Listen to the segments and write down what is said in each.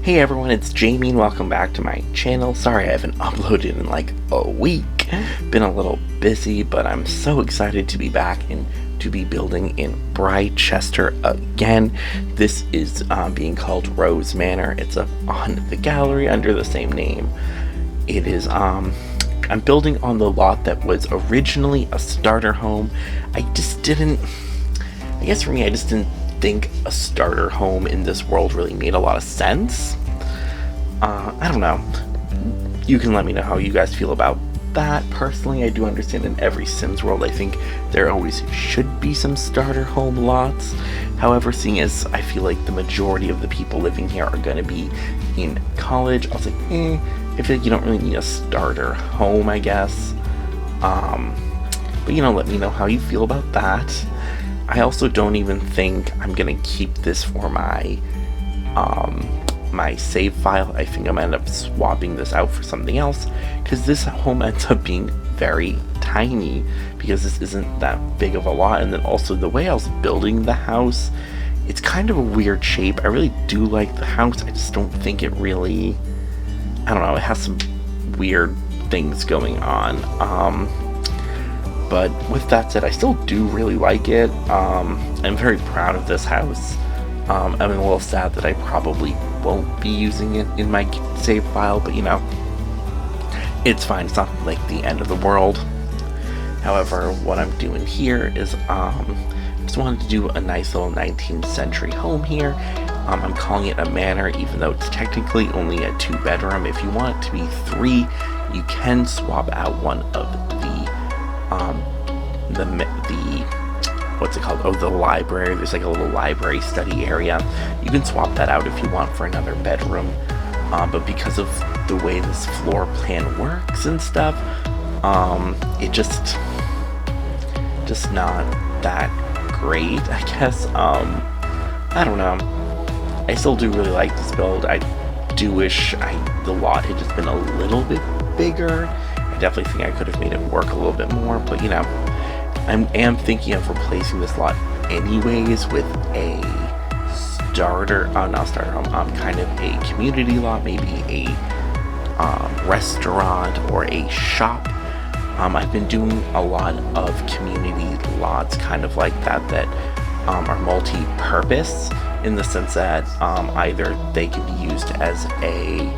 Hey everyone, it's Jamie and welcome back to my channel. Sorry I haven't uploaded in like a week. Been a little busy, but I'm so excited to be back and to be building in Britechester again. This is being called Rose Manor. It's on the gallery under the same name. It is, I'm building on the lot that was originally a starter home. I guess for me, I just didn't think a starter home in this world really made a lot of sense. I don't know. You can let me know how you guys feel about that. Personally, I do understand in every Sims world, I think there always should be some starter home lots. However, seeing as I feel like the majority of the people living here are going to be in college, I was like, I feel like you don't really need a starter home, I guess. But let me know how you feel about that. I also don't even think I'm gonna keep this for my my save file. I think I'm gonna end up swapping this out for something else because this home ends up being very tiny because this isn't that big of a lot. And then also the way I was building the house, it's kind of a weird shape. I really do like the house. I just don't think it really, I don't know, it has some weird things going on. But with that said, I still do really like it. I'm very proud of this house. I'm a little sad that I probably won't be using it in my save file, but it's fine. It's not like the end of the world. However, what I'm doing here is just wanted to do a nice little 19th century home here. I'm calling it a manor, even though it's technically only a 2-bedroom. If you want it to be 3, you can swap out one of the what's it called? Oh, the library. There's like a little library study area. You can swap that out if you want for another bedroom. But because of the way this floor plan works and stuff, it just not that great, I guess. I don't know. I still do really like this build. I do wish the lot had just been a little bit bigger. I definitely think I could have made it work a little bit more, but I am thinking of replacing this lot anyways with a not starter home, kind of a community lot, maybe a restaurant or a shop. I've been doing a lot of community lots kind of like that are multi-purpose in the sense that either they can be used as a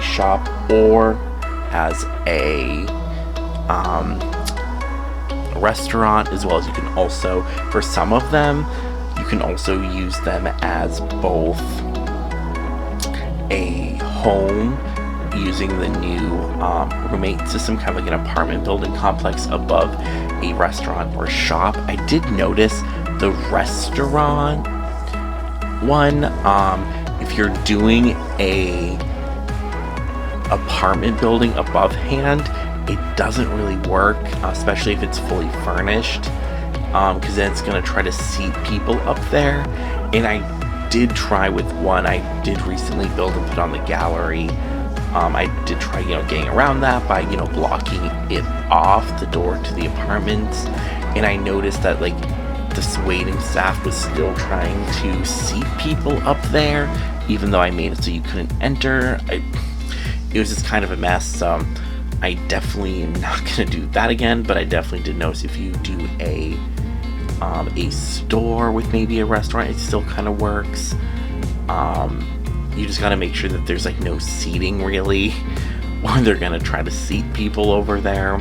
shop or as a restaurant, as well as you can also, for some of them, you can also use them as both a home using the new roommate system, kind of like an apartment building complex above a restaurant or shop. I did notice the restaurant one, if you're doing a apartment building above hand, it doesn't really work, especially if it's fully furnished, because then it's going to try to seat people up there. And I did try with one I did recently build and put on the gallery. I did try, getting around that by, blocking it off the door to the apartments. And I noticed that, this waiting staff was still trying to seat people up there, even though I made it so you couldn't enter. It was just kind of a mess. I definitely am not going to do that again, but I definitely did notice if you do a store with maybe a restaurant, it still kind of works. You just got to make sure that there's no seating really, or they're going to try to seat people over there.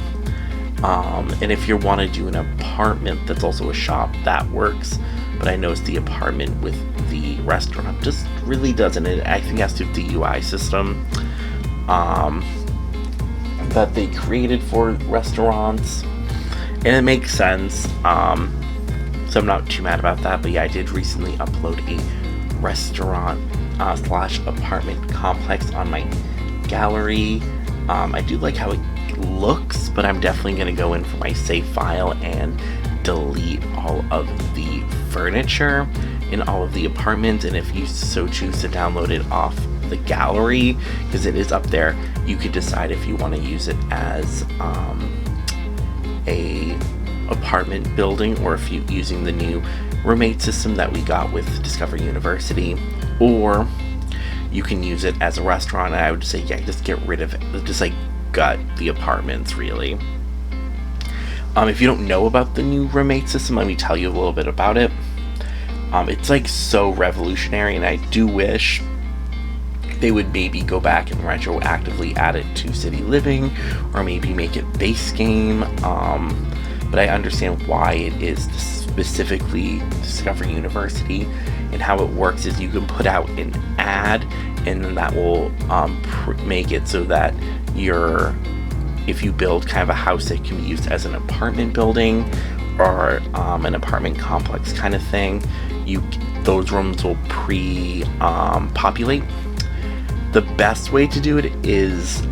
And if you want to do an apartment that's also a shop, that works. But I noticed the apartment with the restaurant just really doesn't. I think it has to do with the UI system that they created for restaurants, and it makes sense. So I'm not too mad about that. But yeah, I did recently upload a restaurant slash apartment complex on my gallery. I do like how it looks, but I'm definitely going to go in for my save file and delete all of the furniture in all of the apartments. And if you so choose to download it off the gallery, because it is up there, you could decide if you want to use it as a apartment building, or if you're using the new roommate system that we got with Discover University, or you can use it as a restaurant. And I would say, yeah, just get rid of it. Just like gut the apartments, really. If you don't know about the new roommate system, let me tell you a little bit about it. It's like so revolutionary, and I do wish they would maybe go back and retroactively add it to City Living, or maybe make it base game. But I understand why it is specifically Discover University, and how it works is you can put out an ad, and then that will make it so that if you build kind of a house that can be used as an apartment building or an apartment complex kind of thing, those rooms will populate. The best way to do it is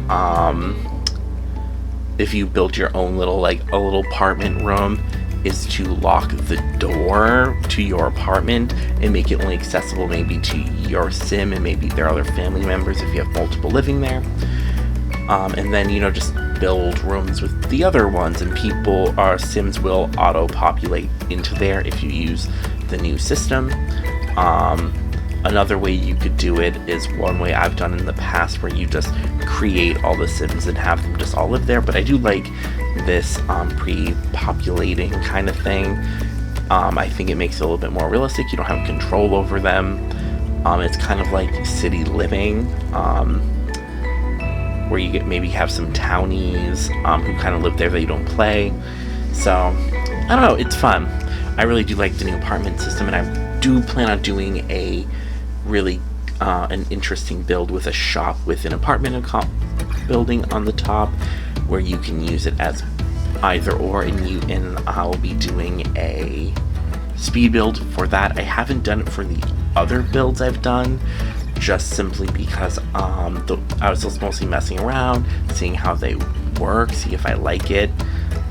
if you build your own little a little apartment room, is to lock the door to your apartment and make it only accessible maybe to your sim and maybe their other family members if you have multiple living there. And then just build rooms with the other ones, and sims will auto-populate into there if you use the new system. Another way you could do it is one way I've done in the past, where you just create all the sims and have them just all live there. But I do like this pre-populating kind of thing. I think it makes it a little bit more realistic. You don't have control over them. It's kind of like City Living, where you maybe have some townies who kind of live there that you don't play. So I don't know, it's fun. I really do like the new apartment system, and I do plan on doing a really an interesting build with a shop with an apartment building on the top, where you can use it as either or, and I'll be doing a speed build for that. I haven't done it for the other builds I've done, just simply because I was just mostly messing around, seeing how they work, see if I like it.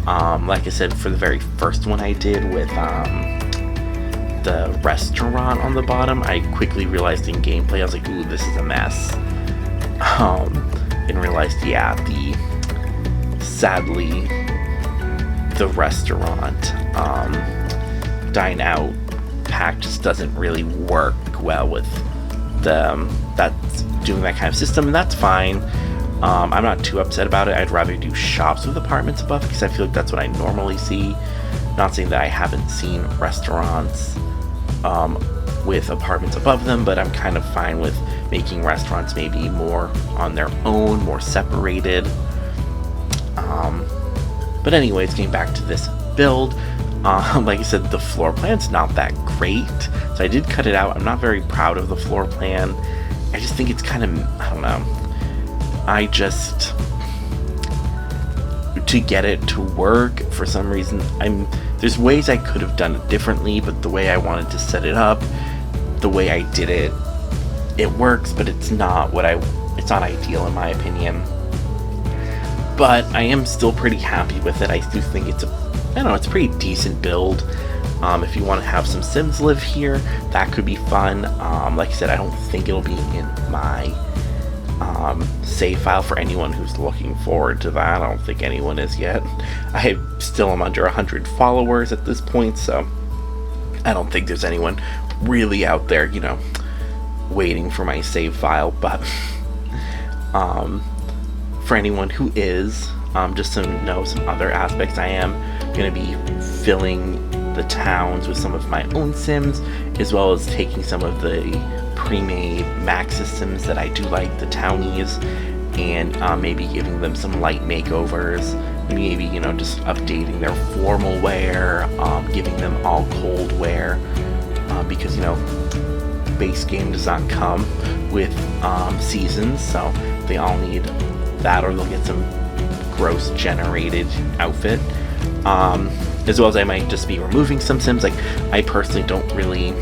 Like I said, for the very first one I did with the restaurant on the bottom, I quickly realized in gameplay, I was like, ooh, this is a mess. And realized, yeah, sadly, the restaurant dine out pack just doesn't really work well with that's doing that kind of system, and that's fine. I'm not too upset about it. I'd rather do shops with apartments above, because I feel like that's what I normally see. Not saying that I haven't seen restaurants with apartments above them, but I'm kind of fine with making restaurants maybe more on their own, more separated. But anyways, getting back to this build, like I said, the floor plan's not that great, so I did cut it out. I'm not very proud of the floor plan. I just think it's kind of, I don't know, to get it to work, for some reason, there's ways I could have done it differently, but the way I wanted to set it up, the way I did it, it works, but it's not ideal in my opinion. But I am still pretty happy with it. I do think it's a pretty decent build. If you want to have some Sims live here, that could be fun. Like I said, I don't think it'll be in my save file for anyone who's looking forward to that. I don't think anyone is yet. I still am under 100 followers at this point, so I don't think there's anyone really out there, waiting for my save file. But for anyone who is, just to know some other aspects, I am going to be filling the towns with some of my own Sims, as well as taking some of the pre-made max systems that I do like, the townies, and maybe giving them some light makeovers, maybe just updating their formal wear, giving them all cold wear, because base game does not come with seasons, so they all need that, or they'll get some gross generated outfit. As well as I might just be removing some Sims. Like, I personally don't really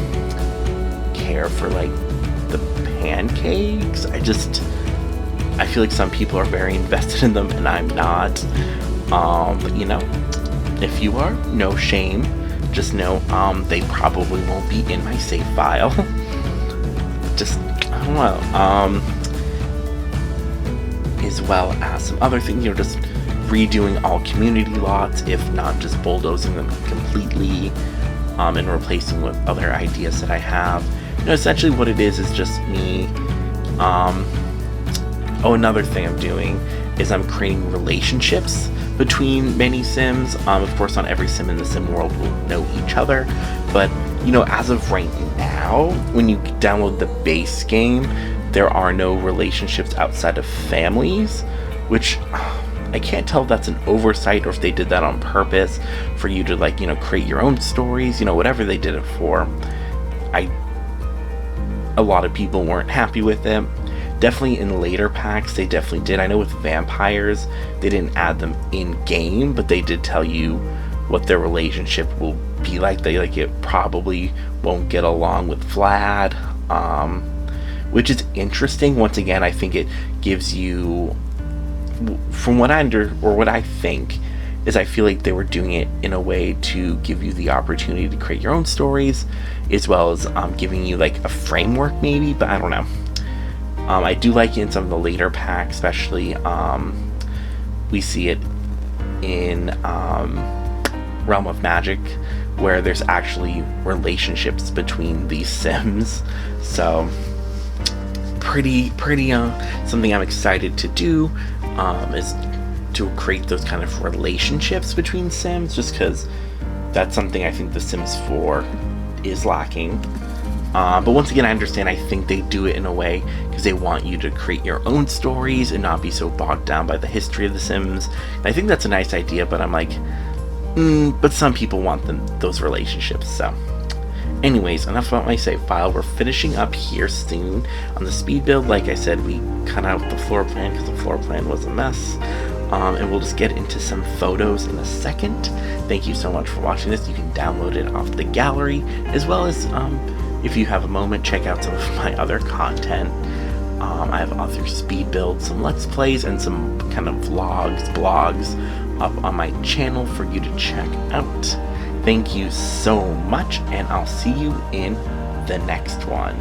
care for the pancakes. I feel like some people are very invested in them and I'm not. But if you are, no shame. Just know they probably won't be in my save file. I don't know. As well as some other things, just redoing all community lots, if not just bulldozing them completely. and replacing with other ideas that I have. Essentially what it is just me. Another thing I'm doing is I'm creating relationships between many Sims. Of course, not every Sim in the Sim world will know each other, but as of right now, when you download the base game, there are no relationships outside of families, which I can't tell if that's an oversight or if they did that on purpose for you to create your own stories, whatever they did it for. A lot of people weren't happy with it. Definitely in later packs, they definitely did. I know with vampires, they didn't add them in game, but they did tell you what their relationship will be like. It probably won't get along with Vlad, which is interesting. Once again, I think it gives you, from what I think, is I feel like they were doing it in a way to give you the opportunity to create your own stories, as well as giving you a framework maybe, but I don't know. I do like it in some of the later packs, especially we see it in Realm of Magic, where there's actually relationships between these Sims. So pretty something I'm excited to do is to create those kind of relationships between Sims, just because that's something I think The Sims 4 is lacking. But once again, I understand, I think they do it in a way because they want you to create your own stories and not be so bogged down by the history of The Sims. And I think that's a nice idea, but I'm like, but some people want those relationships. So anyways, enough about my save file. We're finishing up here soon on the speed build. Like I said, we cut out the floor plan because the floor plan was a mess. And we'll just get into some photos in a second. Thank you so much for watching this. You can download it off the gallery, as well as if you have a moment, check out some of my other content. I have other speed builds, some let's plays, and some kind of vlogs, blogs up on my channel for you to check out. Thank you so much, and I'll see you in the next one.